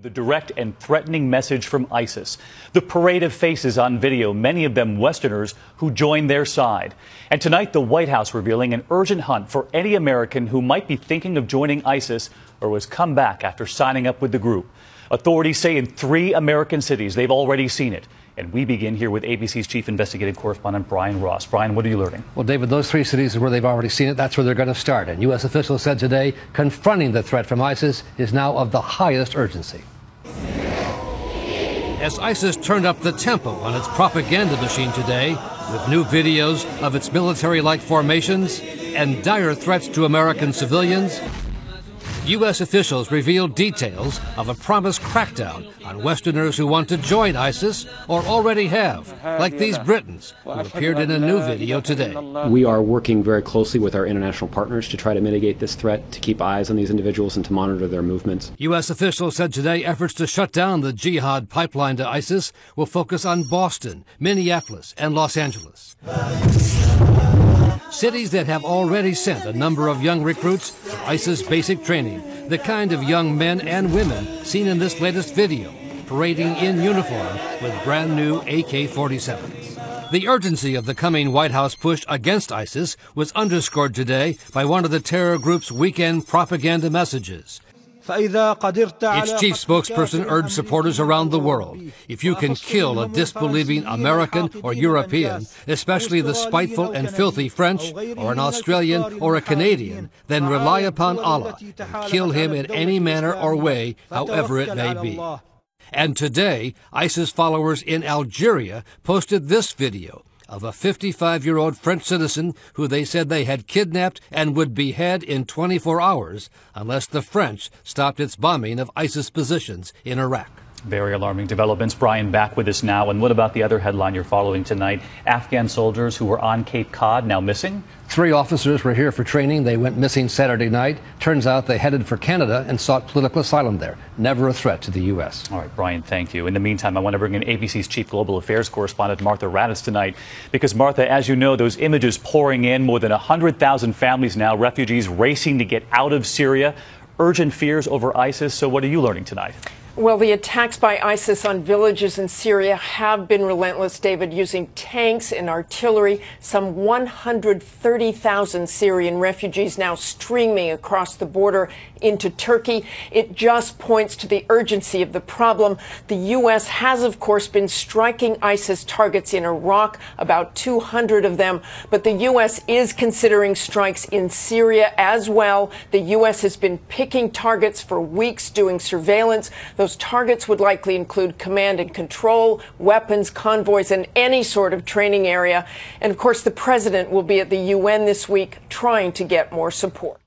The direct and threatening message from ISIS. The parade of faces on video, many of them Westerners who joined their side. And tonight, the White House revealing an urgent hunt for any American who might be thinking of joining ISIS or has come back after signing up with the group. Authorities say in 3 American cities they've already seen it. And we begin here with ABC's chief investigative correspondent, Brian Ross. Brian, what are you learning? Well, David, those 3 cities are where they've already seen it. That's where they're going to start. And U.S. officials said today confronting the threat from ISIS is now of the highest urgency. As ISIS turned up the tempo on its propaganda machine today, with new videos of its military-like formations and dire threats to American civilians, U.S. officials revealed details of a promised crackdown on Westerners who want to join ISIS or already have, like these Britons who appeared in a new video today. We are working very closely with our international partners to try to mitigate this threat, to keep eyes on these individuals and to monitor their movements. U.S. officials said today efforts to shut down the jihad pipeline to ISIS will focus on Boston, Minneapolis, and Los Angeles. Cities that have already sent a number of young recruits for ISIS basic training, the kind of young men and women seen in this latest video, parading in uniform with brand new AK-47s. The urgency of the coming White House push against ISIS was underscored today by one of the terror group's weekend propaganda messages. Its chief spokesperson urged supporters around the world, if you can kill a disbelieving American or European, especially the spiteful and filthy French, or an Australian or a Canadian, then rely upon Allah and kill him in any manner or way, however it may be. And today, ISIS followers in Algeria posted this video of a 55-year-old French citizen who they said they had kidnapped and would behead in 24 hours unless the French stopped its bombing of ISIS positions in Iraq. Very alarming developments. Brian, back with us now. And what about the other headline you're following tonight? Afghan soldiers who were on Cape Cod now missing? 3 officers were here for training. They went missing Saturday night. Turns out they headed for Canada and sought political asylum there. Never a threat to the U.S. All right, Brian, thank you. In the meantime, I want to bring in ABC's chief global affairs correspondent, Martha Raddatz, tonight. Because, Martha, as you know, those images pouring in, more than 100,000 families now, refugees racing to get out of Syria, urgent fears over ISIS. So what are you learning tonight? Well, the attacks by ISIS on villages in Syria have been relentless, David, using tanks and artillery. Some 130,000 Syrian refugees now streaming across the border into Turkey. It just points to the urgency of the problem. The U.S. has, of course, been striking ISIS targets in Iraq, about 200 of them. But the U.S. is considering strikes in Syria as well. The U.S. has been picking targets for weeks, doing surveillance. Those targets would likely include command and control, weapons, convoys, and any sort of training area. And, of course, the president will be at the UN this week trying to get more support.